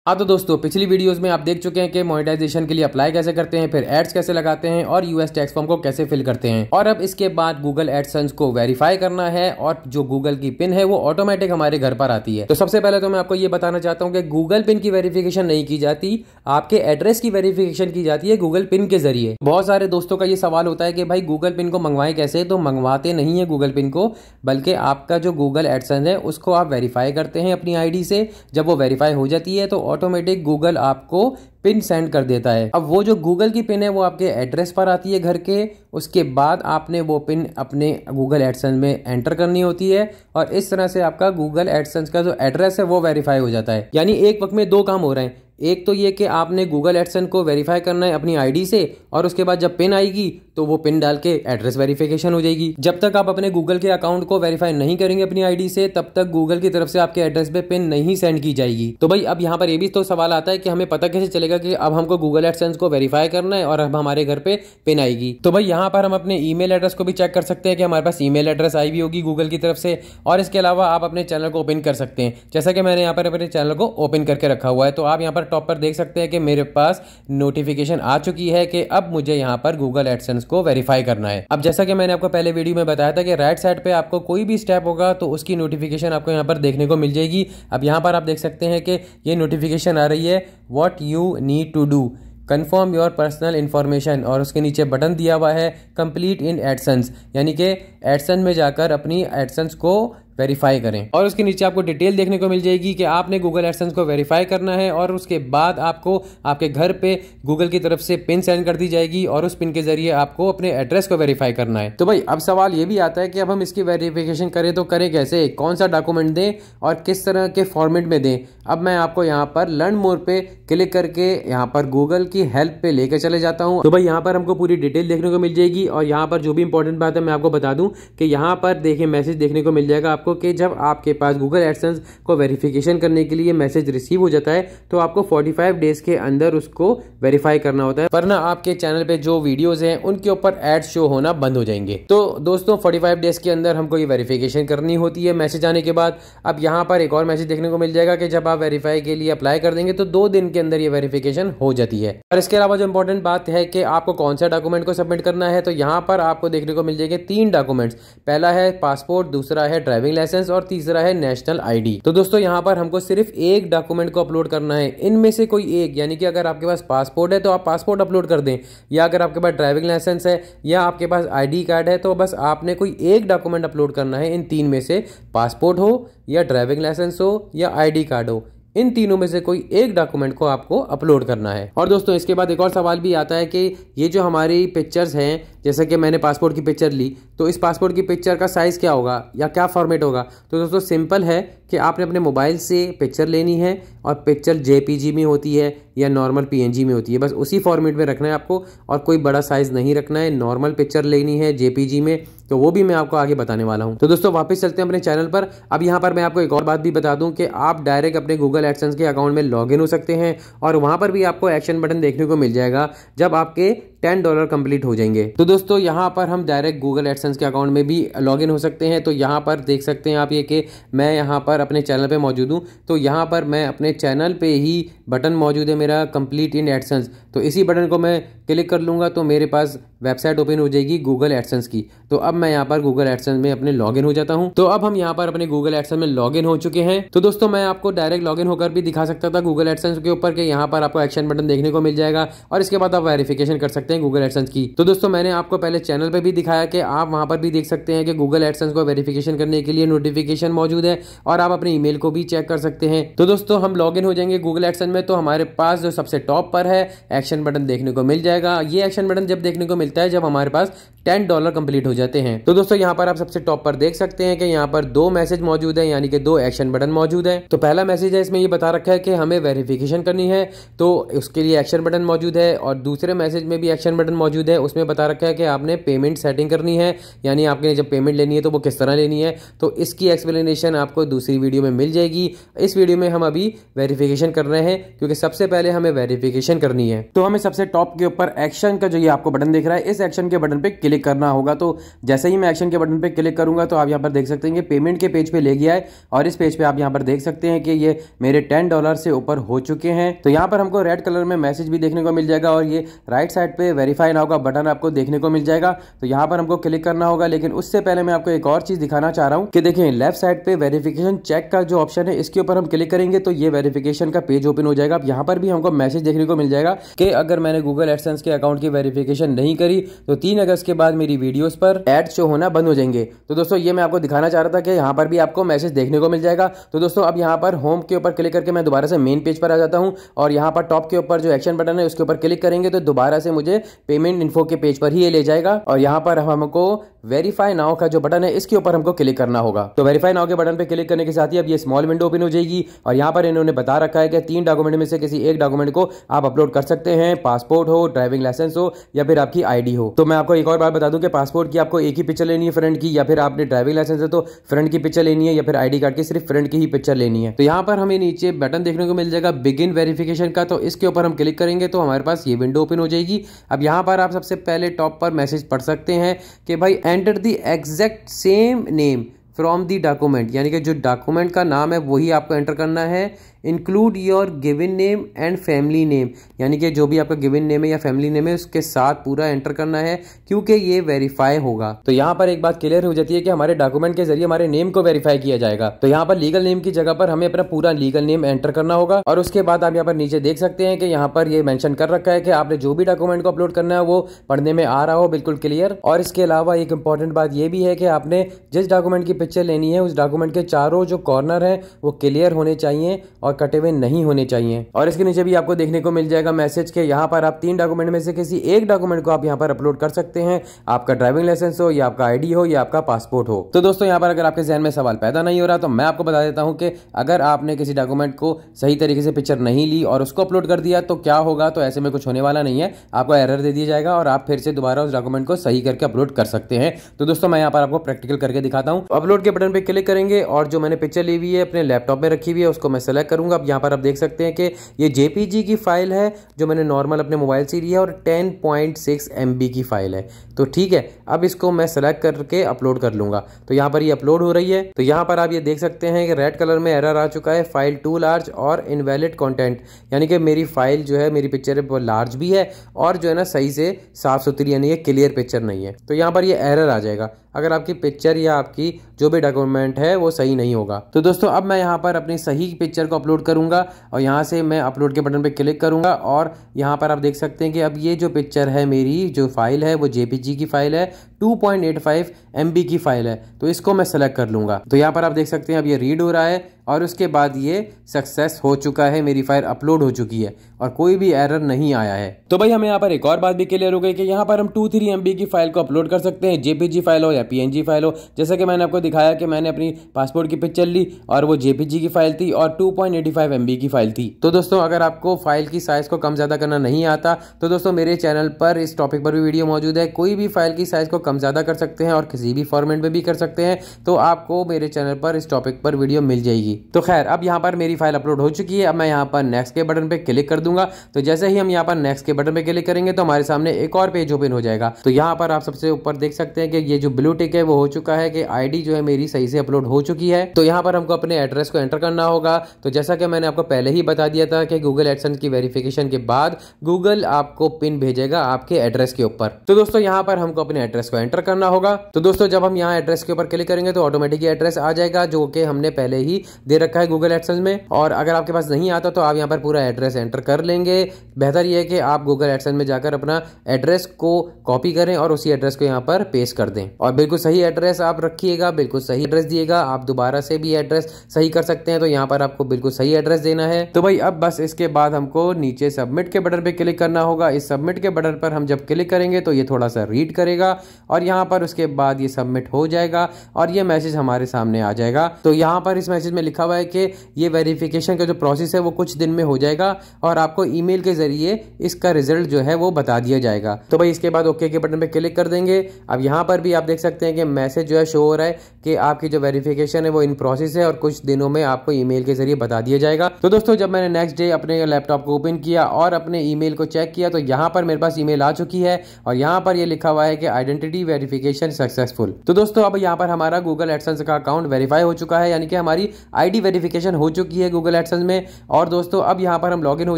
हाँ तो दोस्तों, पिछली वीडियोस में आप देख चुके हैं कि मोनेटाइजेशन के लिए अप्लाई कैसे करते हैं, फिर एड्स कैसे लगाते हैं और यूएस टैक्स फॉर्म को कैसे फिल करते हैं। और अब इसके बाद गूगल एडसेंस को वेरीफाई करना है और जो गूगल की पिन है वो ऑटोमेटिक हमारे घर पर आती है। तो सबसे पहले तो मैं आपको ये बताना चाहता हूँ कि गूगल पिन की वेरिफिकेशन नहीं की जाती, आपके एड्रेस की वेरिफिकेशन की जाती है गूगल पिन के जरिए। बहुत सारे दोस्तों का ये सवाल होता है कि भाई गूगल पिन को मंगवाएं कैसे। तो मंगवाते नहीं है गूगल पिन को, बल्कि आपका जो गूगल एडसेंस है उसको आप वेरीफाई करते हैं अपनी आईडी से। जब वो वेरीफाई हो जाती है तो ऑटोमेटिक गूगल आपको पिन सेंड कर देता है। अब वो जो गूगल की पिन है वो आपके एड्रेस पर आती है घर के। उसके बाद आपने वो पिन अपने गूगल एडसेंस में एंटर करनी होती है और इस तरह से आपका गूगल एडसेंस का जो एड्रेस है वो वेरीफाई हो जाता है। यानी एक वक्त में दो काम हो रहे हैं। एक तो ये कि आपने गूगल एडसेंस को वेरीफाई करना है अपनी आईडी से, और उसके बाद जब पिन आएगी तो वो पिन डाल के एड्रेस वेरिफिकेशन हो जाएगी। जब तक आप अपने गूगल के अकाउंट को वेरीफाई नहीं करेंगे अपनी आईडी से, तब तक गूगल की तरफ से आपके एड्रेस पे पिन नहीं सेंड की जाएगी। तो भाई अब यहाँ पर ये भी तो सवाल आता है कि हमें पता कैसे चलेगा कि अब हमको गूगल एडसेंस को वेरीफाई करना है और अब हमारे घर पे पिन आएगी। तो भाई यहाँ पर हम अपने ईमेल एड्रेस को भी चेक कर सकते हैं कि हमारे पास ईमेल एड्रेस आई भी होगी गूगल की तरफ से। और इसके अलावा आप अपने चैनल को ओपन कर सकते हैं, जैसा कि मैंने यहाँ पर अपने चैनल को ओपन करके रखा हुआ है। तो आप यहाँ पर टॉप पर देख सकते हैं कि मेरे पास नोटिफिकेशन आ चुकी है कि अब मुझे यहाँ पर गूगल एडसेंस को वेरीफाई करना है। अब जैसा कि मैंने आपको पहले वीडियो में बताया था कि राइट साइड पे आपको कोई भी स्टेप होगा तो उसकी नोटिफिकेशन आपको यहाँ पर देखने को मिल जाएगी। अब यहाँ पर आप देख सकते हैं कि ये नोटिफिकेशन आ रही है, what you need to do, confirm your personal information, और उसके नीचे बटन दिया हुआ है कंप्लीट इन एडसेंस, यानी कि एडसेंस में जाकर अपनी एडसेंस को वेरीफाई करें। और उसके नीचे आपको डिटेल देखने को मिल जाएगी कि आपने गूगल एडसेंस को वेरीफाई करना है और उसके बाद आपको आपके घर पे गूगल की तरफ से पिन सेंड कर दी जाएगी और उस पिन के जरिए आपको अपने एड्रेस को वेरीफाई करना है। तो भाई अब सवाल ये भी आता है कि अब हम इसकी वेरिफिकेशन करें तो करें कैसे, कौन सा डॉक्यूमेंट दें और किस तरह के फॉर्मेट में दें। अब मैं आपको यहाँ पर लर्न मोर पे क्लिक करके यहाँ पर गूगल की हेल्प पे लेकर चले जाता हूँ। तो भाई यहाँ पर हमको पूरी डिटेल देखने को मिल जाएगी और यहाँ पर जो भी इंपॉर्टेंट बात है मैं आपको बता दूं कि यहाँ पर देखिए मैसेज देखने को मिल जाएगा आपको कि जब आपके पास गूगल एडसेंस को वेरिफिकेशन करने के लिए मैसेज रिसीव हो जाता है तो आपको 45 डेज के अंदर उसको वेरीफाई करना होता है, वरना आपके चैनल पे जो वीडियोस हैं उनके ऊपर एड्स शो होना बंद हो जाएंगे। तो दोस्तों 45 डेज के अंदर हमको ये वेरिफिकेशन करनी होती है मैसेज आने के बाद। अब यहाँ पर एक और मैसेज देखने को मिल जाएगा कि जब आप वेरीफाई के लिए अप्लाई कर देंगे तो 2 दिन के अंदर ये वेरिफिकेशन हो जाती है। और इसके अलावा जो इंपॉर्टेंट बात है कि आपको कौन सा डॉक्यूमेंट को सबमिट करना है, तो यहाँ पर आपको देखने को मिल जाएंगे 3 डॉक्यूमेंट्स। पहला है पासपोर्ट, दूसरा है ड्राइविंग लाइसेंस और तीसरा है नेशनल आईडी। तो दोस्तों यहाँ पर हमको सिर्फ एक डॉक्यूमेंट को अपलोड करना है, इनमें से कोई एक। यानी कि अगर आपके पास पासपोर्ट है तो आप पासपोर्ट अपलोड कर दें, या अगर आपके पास ड्राइविंग लाइसेंस है या आपके पास आईडी कार्ड है तो बस आपने कोई एक डॉक्यूमेंट अपलोड करना है। इन 3 में से पासपोर्ट हो या ड्राइविंग लाइसेंस हो या आईडी कार्ड हो, इन तीनों में से कोई एक डॉक्यूमेंट को आपको अपलोड करना है। और दोस्तों इसके बाद एक और सवाल भी आता है कि ये जो हमारी पिक्चर्स हैं, जैसे कि मैंने पासपोर्ट की पिक्चर ली, तो इस पासपोर्ट की पिक्चर का साइज़ क्या होगा या क्या फॉर्मेट होगा। तो दोस्तों सिंपल है कि आपने अपने मोबाइल से पिक्चर लेनी है और पिक्चर जेपीजी में होती है या नॉर्मल पीएनजी में होती है, बस उसी फॉर्मेट में रखना है आपको और कोई बड़ा साइज़ नहीं रखना है। नॉर्मल पिक्चर लेनी है जेपीजी में, तो वो भी मैं आपको आगे बताने वाला हूं। तो दोस्तों वापस चलते हैं अपने चैनल पर। अब यहाँ पर मैं आपको एक और बात भी बता दूं कि आप डायरेक्ट अपने गूगल एडसेंस के अकाउंट में लॉगिन हो सकते हैं और वहां पर भी आपको एक्शन बटन देखने को मिल जाएगा जब आपके $10 कंप्लीट हो जाएंगे। तो दोस्तों यहाँ पर हम डायरेक्ट गूगल एडसेंस के अकाउंट में भी लॉगिन हो सकते हैं। तो यहाँ पर देख सकते हैं आप ये कि मैं यहाँ पर अपने चैनल पे मौजूद हूँ। तो यहाँ पर मैं अपने चैनल पे ही बटन मौजूद है मेरा कंप्लीट इन एडसेंस, तो इसी बटन को मैं क्लिक कर लूँगा तो मेरे पास वेबसाइट ओपन हो जाएगी गूगल एडसेंस की। तो अब मैं यहाँ पर गूगल एडसेंस में अपने लॉगिन हो जाता हूँ। तो अब हम यहाँ पर अपने गूगल एडसेंस में लॉगिन हो चुके हैं। तो दोस्तों मैं आपको डायरेक्ट लॉगिन होकर भी दिखा सकता था गूगल एडसेंस के ऊपर कि यहाँ पर आपको एक्शन बटन देखने को मिल जाएगा और इसके बाद आप वेरिफिकेशन कर सकते हैं गूगल एडसेंस की। तो दोस्तों मैंने आपको पहले चैनल पे भी दिखाया कि आप वहां पर भी देख सकते हैं कि गूगल एडसेंस को वेरिफिकेशन करने के लिए नोटिफिकेशन मौजूद है और आप अपने ईमेल को भी चेक कर सकते हैं। तो दोस्तों हम लॉगिन हो जाएंगे गूगल एडसेंस में, तो हमारे पास जो सबसे टॉप पर है एक्शन बटन देखने को मिल जाएगा। ये एक्शन बटन जब देखने को मिलता है जब हमारे पास $10 कंप्लीट हो जाते हैं। तो दोस्तों यहाँ पर आप सबसे टॉप पर देख सकते हैं कि यहाँ पर 2 मैसेज मौजूद है, यानी कि 2 एक्शन बटन मौजूद है। तो पहला मैसेज है, इसमें ये बता रखा है कि हमें वेरिफिकेशन करनी है, तो उसके लिए एक्शन बटन मौजूद है, और दूसरे मैसेज में भी एक्शन बटन मौजूद है उसमें बता रखा है कि आपने पेमेंट सेटिंग करनी है, यानी आपने जब पेमेंट लेनी है तो वो किस तरह लेनी है। तो इसकी एक्सप्लेनेशन आपको दूसरी वीडियो में मिल जाएगी। इस वीडियो में हम अभी वेरिफिकेशन कर रहे हैं क्योंकि सबसे पहले हमें वेरिफिकेशन करनी है। तो हमें सबसे टॉप के ऊपर एक्शन का जो ये आपको बटन दिख रहा है, इस एक्शन के बटन पे क्लिक करना होगा। तो जैसे ही मैं एक्शन के बटन पे क्लिक करूंगा तो आप यहाँ पर देख सकते हैं कि पेमेंट के पेज पे ले गया है और इस पेज पे आप यहाँ पर देख सकते हैं कि ये मेरे $10 से ऊपर हो चुके हैं। तो यहाँ पर हमको रेड कलर में मैसेज भी देखने को मिल जाएगा और ये राइट साइड पे वेरीफाई नाउ का बटन आपको देखने को मिल जाएगा। तो यहाँ पर हमको क्लिक करना होगा, लेकिन उससे पहले मैं आपको एक और चीज दिखाना चाह रहा हूँ कि देखिए लेफ्ट साइड पे वेरिफिकेशन चेक का जो ऑप्शन है इसके ऊपर हम क्लिक करेंगे तो ये वेरिफिकेशन का पेज ओपन हो जाएगा। अब यहाँ पर भी हमको मैसेज देखने को मिल जाएगा कि अगर मैंने गूगल एडसेंस के अकाउंट की वेरिफिकेशन नहीं करी तो 3 अगस्त के बाद मेरी वीडियोस पर एड शो होना बंद हो जाएंगे। तो दोस्तों ये मैं आपको दिखाना चाह रहा था कि यहाँ पर भी आपको मैसेज देखने को मिल जाएगा। तो दोस्तों अब यहाँ पर होम के ऊपर क्लिक करके मैं दोबारा से मेन पेज पर आ जाता हूँ और यहाँ पर टॉप के ऊपर जो एक्शन बटन है उसके ऊपर क्लिक करेंगे तो दोबारा से मुझे पेमेंट इन्फो के पेज पर ही ये ले जाएगा और यहाँ पर हमको वेरीफाई नाउ का जो बटन है इसके ऊपर हमको क्लिक करना होगा। तो वेरीफाई नाउ के बटन पे क्लिक करने के साथ ही अब ये स्मॉल विंडो ओपन हो जाएगी और यहाँ पर इन्होंने बता रखा है कि 3 डॉक्यूमेंट में से किसी एक डॉक्यूमेंट को आप अपलोड कर सकते हैं, पासपोर्ट हो, ड्राइविंग लाइसेंस हो या फिर आपकी आईडी हो। तो मैं आपको एक और बात बता दूं कि पासपोर्ट की आपको एक ही पिक्चर लेनी है फ्रंट की, या फिर आपने ड्राइविंग लाइसेंस है तो फ्रंट की पिक्चर लेनी है, या फिर आईडी कार्ड की सिर्फ फ्रंट की ही पिक्चर लेनी है। तो यहाँ पर हमें नीचे बटन देखने को मिल जाएगा बिगिन वेरिफिकेशन का, तो इसके ऊपर हम क्लिक करेंगे तो हमारे पास ये विंडो ओपन हो जाएगी। अब यहाँ पर आप सबसे पहले टॉप पर मैसेज पढ़ सकते हैं कि भाई enter the exact same name from the document, यानी कि जो डॉक्यूमेंट का नाम है वही आपको एंटर करना है। Include your given name and family name, यानी कि जो भी आपका गिवन नेम है या फैमिली नेम है उसके साथ पूरा एंटर करना है क्योंकि ये वेरीफाई होगा। तो यहाँ पर एक बात क्लियर हो जाती है कि हमारे डॉक्यूमेंट के जरिए हमारे नेम को वेरीफाई किया जाएगा। तो यहाँ पर लीगल नेम की जगह पर हमें अपना पूरा लीगल नेम एंटर करना होगा और उसके बाद आप यहाँ पर नीचे देख सकते हैं कि यहाँ पर ये मेंशन कर रखा है कि आपने जो भी डॉक्यूमेंट को अपलोड करना है वो पढ़ने में आ रहा हो बिल्कुल क्लियर। और इसके अलावा एक इंपॉर्टेंट बात यह भी है कि आपने जिस डॉक्यूमेंट की पिक्चर लेनी है उस डॉक्यूमेंट के चारों जो कॉर्नर है वो क्लियर होने चाहिए और कटे हुए नहीं होने चाहिए। और इसके नीचे भी आपको देखने को मिल जाएगा मैसेज के यहाँ पर आप 3 डॉक्यूमेंट में से किसी एक डॉक्यूमेंट को आप यहाँ पर अपलोड कर सकते हैं, आपका ड्राइविंग लाइसेंस हो या आपका आईडी हो या आपका पासपोर्ट हो। तो दोस्तों यहाँ पर अगर आपके जहन में सवाल पैदा नहीं हो रहा तो मैं आपको बता देता हूँ कि अगर आपने किसी डॉक्यूमेंट को सही तरीके से पिक्चर नहीं ली और उसको अपलोड कर दिया तो क्या होगा। तो ऐसे में कुछ होने वाला नहीं है, आपको एरर दे दिया जाएगा और आप फिर से दोबारा उस डॉक्यूमेंट को सही करके अपलोड कर सकते हैं। तो दोस्तों मैं यहाँ पर आपको प्रैक्टिकल करके दिखाता हूँ। अपलोड के बटन पे क्लिक करेंगे और जो मैंने पिक्चर ली हुई है अपने लैपटॉप में रखी हुई है उसको मैं सेलेक्ट करूंगा। अब यहाँ पर आप देख सकते हैं कि ये जेपीजी की फाइल है जो मैंने नॉर्मल अपने मोबाइल से ली है और 10.6 MB की फाइल है। तो ठीक है, अब इसको मैं सेलेक्ट करके अपलोड कर लूंगा। तो यहाँ पर ये अपलोड हो रही है। तो यहाँ पर आप ये देख सकते हैं कि रेड कलर में एरर आ चुका है, फाइल टू लार्ज और इनवैलिड कंटेंट, यानी कि मेरी फाइल जो है मेरी पिक्चर है वो लार्ज भी है और जो है ना सही से साफ सुथरी यानी ये क्लियर पिक्चर नहीं है। तो यहाँ पर ये एरर आ जाएगा अगर आपकी पिक्चर या आपकी जो भी डॉक्यूमेंट है वो सही नहीं होगा। तो दोस्तों अब मैं यहाँ पर अपनी सही पिक्चर को अपलोड करूंगा और यहाँ से मैं अपलोड के बटन पे क्लिक करूंगा और यहाँ पर आप देख सकते हैं कि अब ये जो पिक्चर है मेरी जो फाइल है वो जेपीजी की फाइल है, 2.85 MB की फाइल है। तो इसको मैं सेलेक्ट कर लूंगा। तो यहाँ पर आप देख सकते हैं अब ये रीड हो रहा है और उसके बाद ये सक्सेस हो चुका है, मेरी फाइल अपलोड हो चुकी है और कोई भी एरर नहीं आया है। तो भाई हमें यहाँ पर एक और बात भी क्लियर हो गई कि यहाँ पर हम 2-3 MB की फाइल को अपलोड कर सकते हैं, जेपीजी फाइल हो या PNG फाइल हो। जैसा कि मैंने आपको दिखाया कि मैंने अपनी पासपोर्ट की पिक्चर ली और वो जेपीजी की फाइल थी और 2.85 MB की फाइल थी। तो दोस्तों अगर आपको फाइल की साइज को कम ज्यादा करना नहीं आता तो दोस्तों मेरे चैनल पर इस टॉपिक पर भी वीडियो मौजूद है। कोई भी फाइल की साइज को कम ज्यादा कर सकते हैं और किसी भी फॉर्मेट में भी कर सकते हैं, तो आपको मेरे चैनल पर इस टॉपिक पर वीडियो मिल जाएगी। तो खैर अब यहाँ पर मेरी फाइल अपलोड हो चुकी है। अब मैं यहाँ पर नेक्स्ट के बटन पे क्लिक कर दूंगा। तो जैसे ही हम यहाँ पर नेक्स्ट के बटन पे क्लिक करेंगे तो हमारे सामने एक और पेज ओपन हो जाएगा। तो यहाँ पर आप सबसे ऊपर देख सकते हैं कि ये जो ब्लू टिक है वो हो चुका है कि आईडी जो है मेरी सही से अपलोड हो चुकी है। तो यहाँ पर हमको अपने एड्रेस को एंटर करना होगा। तो जैसा कि मैंने आपको पहले ही बता दिया था कि गूगल एडसेंस की वेरिफिकेशन के बाद गूगल आपको पिन भेजेगा आपके एड्रेस के ऊपर। तो दोस्तों यहाँ पर हमको अपने एड्रेस को एंटर करना होगा। तो दोस्तों जब हम यहाँ एड्रेस के ऊपर क्लिक करेंगे तो ऑटोमेटिक एड्रेस आ जाएगा जो कि हमने पहले ही दे रखा है गूगल एडसेंस में। और अगर आपके पास नहीं आता तो आप यहाँ पर पूरा एड्रेस एंटर कर लेंगे। बेहतर यह है कि आप गूगल एडसेंस में जाकर अपना एड्रेस को कॉपी करें और उसी एड्रेस को यहाँ पर पेस्ट कर दें और बिल्कुल सही एड्रेस आप रखिएगा, बिल्कुल सही एड्रेस दिएगा। आप दोबारा से भी एड्रेस सही कर सकते हैं, तो यहाँ पर आपको बिल्कुल सही एड्रेस देना है। तो भाई अब बस इसके बाद हमको नीचे सबमिट के बटन पे क्लिक करना होगा। इस सबमिट के बटन पर हम जब क्लिक करेंगे तो ये थोड़ा सा रीड करेगा और यहाँ पर उसके बाद ये सबमिट हो जाएगा और ये मैसेज हमारे सामने आ जाएगा। तो यहाँ पर इस मैसेज में लिखा हुआ है कि ये वेरिफिकेशन का जो प्रोसेस है वो कुछ दिन में हो जाएगा और आपको ईमेल के जरिए इसका रिजल्ट जो है वो बता दिया जाएगा। तो भाई इसके बाद ओके के बटन पे क्लिक कर देंगे। अब यहाँ पर भी आप देख सकते हैं कि मैसेज जो है शो हो रहा है कि आपकी जो वेरिफिकेशन है वो इन प्रोसेस है और कुछ दिनों में आपको ईमेल के जरिए बता दिया जाएगा। तो दोस्तों जब मैंने नेक्स्ट डे अपने लैपटॉप को ओपन किया और अपने ईमेल को चेक किया तो यहाँ पर मेरे पास ईमेल आ चुकी है और यहाँ पर ये लिखा हुआ है कि आइडेंटिटी वेरिफिकेशन सक्सेसफुल। तो दोस्तों अब यहाँ पर हमारा गूगल एडसेंस का अकाउंट वेरीफाई हो चुका है, यानी कि हमारी आईडी वेरिफिकेशन हो चुकी है गूगल एडसेंस में। और दोस्तों अब यहाँ पर हम लॉगिन हो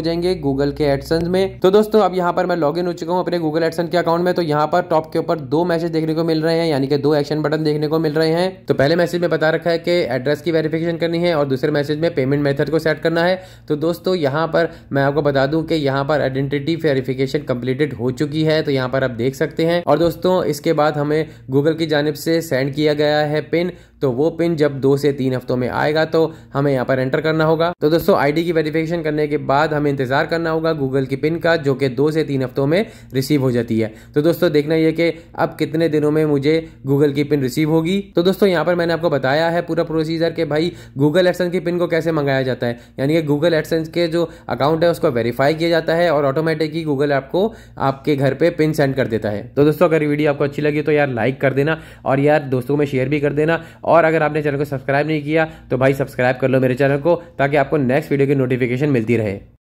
जाएंगे गूगल के एडसेंस में। तो दोस्तों अब यहाँ पर मैं लॉगिन हो चुका हूँ अपने गूगल एडसेंस के अकाउंट में। तो यहाँ पर टॉप के ऊपर 2 मैसेज देखने को मिल रहे हैं, यानी कि 2 एक्शन बटन देखने को मिल रहे हैं। तो पहले मैसेज में बता रखा है कि एड्रेस की वेरिफिकेशन करनी है और दूसरे मैसेज में पेमेंट मेथड को सेट करना है। तो दोस्तों यहाँ पर मैं आपको बता दूं कि यहाँ पर आइडेंटिटी वेरिफिकेशन कंप्लीटेड हो चुकी है, तो यहाँ पर आप देख सकते हैं। और दोस्तों इसके बाद हमें गूगल की जानिब से सेंड किया गया है पिन, तो वो पिन जब 2 से 3 हफ्तों में आएगा तो हमें यहाँ पर एंटर करना होगा। तो दोस्तों आईडी की वेरिफिकेशन करने के बाद हमें इंतजार करना होगा गूगल की पिन का, जो कि 2 से 3 हफ्तों में रिसीव हो जाती है। तो दोस्तों देखना ये कि अब कितने दिनों में मुझे गूगल की पिन रिसीव होगी। तो दोस्तों यहाँ पर मैंने आपको बताया है पूरा प्रोसीजर कि भाई गूगल एडसेंस की पिन को कैसे मंगाया जाता है, यानी कि गूगल एडसेंस के जो अकाउंट है उसको वेरीफाई किया जाता है और ऑटोमेटिकली गूगल आपको आपके घर पे पिन सेंड कर देता है। तो दोस्तों अगर वीडियो आपको अच्छी लगी तो यार लाइक कर देना और यार दोस्तों में शेयर भी कर देना। और अगर आपने चैनल को सब्सक्राइब नहीं किया तो भाई सब्सक्राइब कर लो मेरे चैनल को, ताकि आपको नेक्स्ट वीडियो की नोटिफिकेशन मिलती रहे।